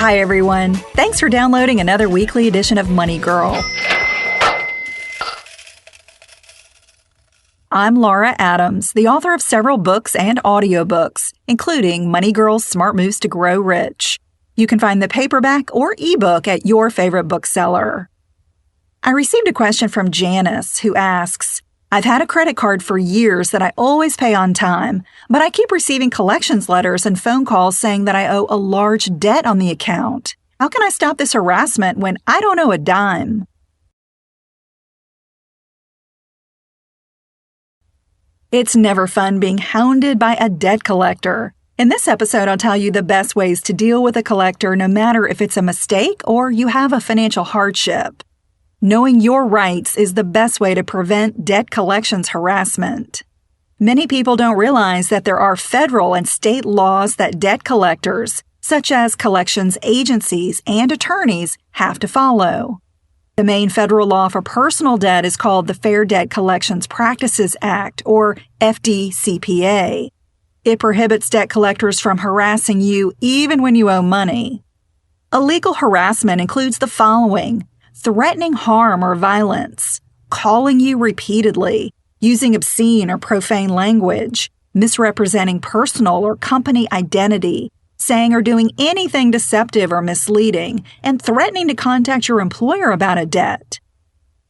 Hi, everyone. Thanks for downloading another weekly edition of Money Girl. I'm Laura Adams, the author of several books and audiobooks, including Money Girl's Smart Moves to Grow Rich. You can find the paperback or ebook at your favorite bookseller. I received a question from Janice, who asks, I've had a credit card for years that I always pay on time, but I keep receiving collections letters and phone calls saying that I owe a large debt on the account. How can I stop this harassment when I don't owe a dime? It's never fun being hounded by a debt collector. In this episode, I'll tell you the best ways to deal with a collector no matter if it's a mistake or you have a financial hardship. Knowing your rights is the best way to prevent debt collections harassment. Many people don't realize that there are federal and state laws that debt collectors, such as collections agencies and attorneys, have to follow. The main federal law for personal debt is called the Fair Debt Collections Practices Act, or FDCPA. It prohibits debt collectors from harassing you even when you owe money. Illegal harassment includes the following: threatening harm or violence, calling you repeatedly, using obscene or profane language, misrepresenting personal or company identity, saying or doing anything deceptive or misleading, and threatening to contact your employer about a debt.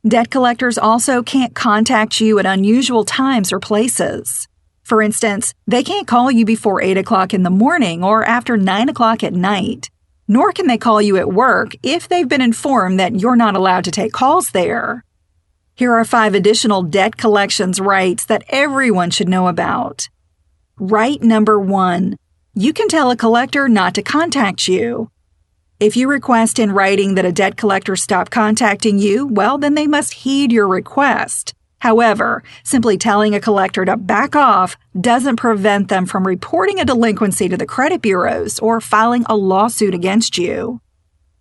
Debt collectors also can't contact you at unusual times or places. For instance, they can't call you before 8 o'clock in the morning or after 9 o'clock at night. Nor can they call you at work if they've been informed that you're not allowed to take calls there. Here are 5 additional debt collections rights that everyone should know about. Right number 1. You can tell a collector not to contact you. If you request in writing that a debt collector stop contacting you, well, then they must heed your request. However, simply telling a collector to back off doesn't prevent them from reporting a delinquency to the credit bureaus or filing a lawsuit against you.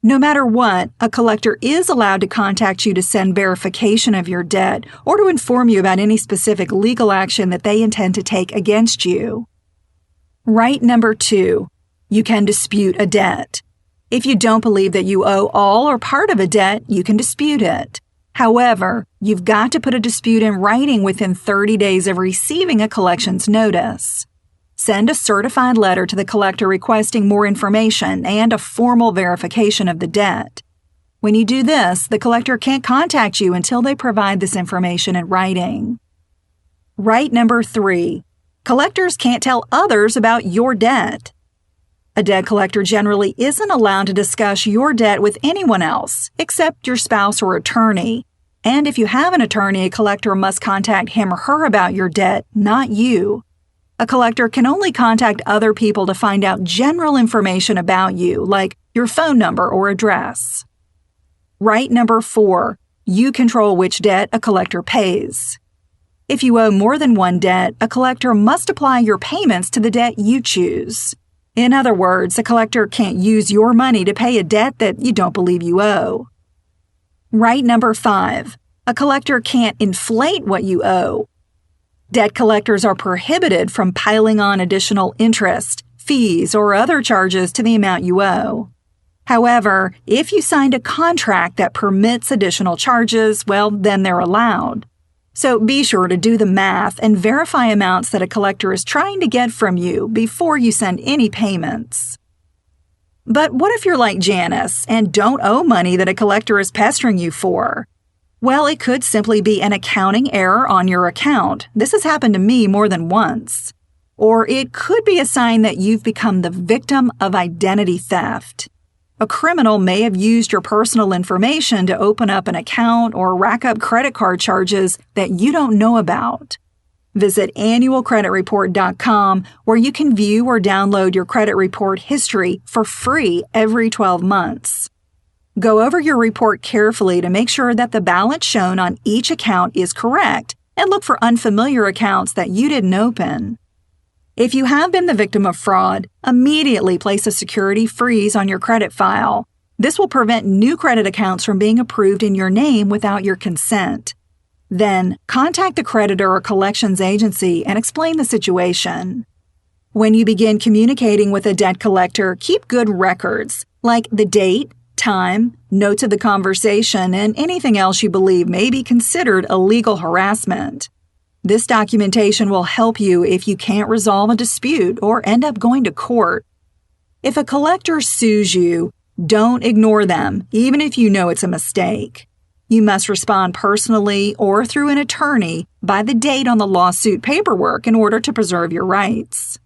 No matter what, a collector is allowed to contact you to send verification of your debt or to inform you about any specific legal action that they intend to take against you. Right number 2. You can dispute a debt. If you don't believe that you owe all or part of a debt, you can dispute it. However, you've got to put a dispute in writing within 30 days of receiving a collections notice. Send a certified letter to the collector requesting more information and a formal verification of the debt. When you do this, the collector can't contact you until they provide this information in writing. Right number 3. Collectors can't tell others about your debt. A debt collector generally isn't allowed to discuss your debt with anyone else, except your spouse or attorney. And if you have an attorney, a collector must contact him or her about your debt, not you. A collector can only contact other people to find out general information about you, like your phone number or address. Right number 4. You control which debt a collector pays. If you owe more than one debt, a collector must apply your payments to the debt you choose. In other words, a collector can't use your money to pay a debt that you don't believe you owe. Right number 5. A collector can't inflate what you owe. Debt collectors are prohibited from piling on additional interest, fees, or other charges to the amount you owe. However, if you signed a contract that permits additional charges, well, then they're allowed. So be sure to do the math and verify amounts that a collector is trying to get from you before you send any payments. But what if you're like Janice and don't owe money that a collector is pestering you for? Well, it could simply be an accounting error on your account. This has happened to me more than once. Or it could be a sign that you've become the victim of identity theft. A criminal may have used your personal information to open up an account or rack up credit card charges that you don't know about. Visit annualcreditreport.com where you can view or download your credit report history for free every 12 months. Go over your report carefully to make sure that the balance shown on each account is correct and look for unfamiliar accounts that you didn't open. If you have been the victim of fraud, immediately place a security freeze on your credit file. This will prevent new credit accounts from being approved in your name without your consent. Then, contact the creditor or collections agency and explain the situation. When you begin communicating with a debt collector, keep good records. like the date, time, notes of the conversation, and anything else you believe may be considered illegal harassment. This documentation will help you if you can't resolve a dispute or end up going to court. If a collector sues you, don't ignore them, even if you know it's a mistake. You must respond personally or through an attorney by the date on the lawsuit paperwork in order to preserve your rights.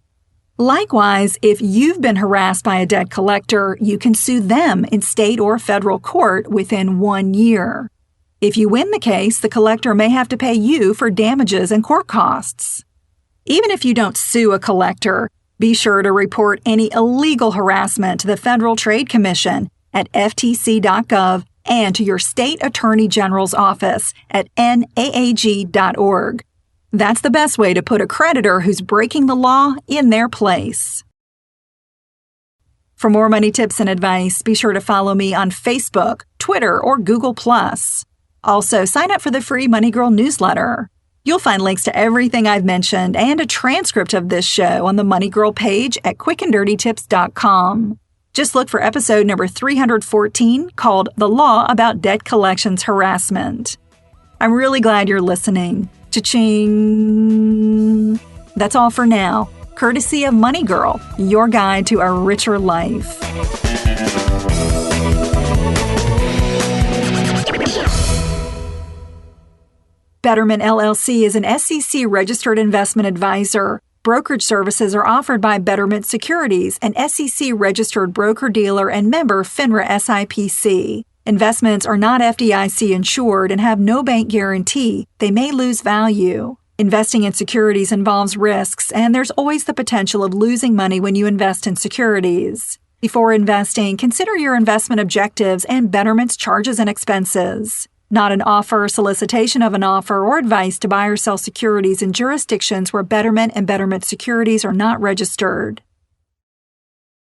Likewise, if you've been harassed by a debt collector, you can sue them in state or federal court within 1 year. If you win the case, the collector may have to pay you for damages and court costs. Even if you don't sue a collector, be sure to report any illegal harassment to the Federal Trade Commission at ftc.gov and to your state attorney general's office at naag.org. That's the best way to put a creditor who's breaking the law in their place. For more money tips and advice, be sure to follow me on Facebook, Twitter, or Google+. Also, sign up for the free Money Girl newsletter. You'll find links to everything I've mentioned and a transcript of this show on the Money Girl page at quickanddirtytips.com. Just look for episode number 314 called The Law About Debt Collections Harassment. I'm really glad you're listening. Cha-ching! That's all for now. Courtesy of Money Girl, your guide to a richer life. Betterment LLC is an SEC-registered investment advisor. Brokerage services are offered by Betterment Securities, an SEC-registered broker-dealer and member FINRA SIPC. Investments are not FDIC insured and have no bank guarantee. They may lose value. Investing in securities involves risks, and there's always the potential of losing money when you invest in securities. Before investing, consider your investment objectives and Betterment's charges and expenses. Not an offer, solicitation of an offer, or advice to buy or sell securities in jurisdictions where Betterment and Betterment Securities are not registered.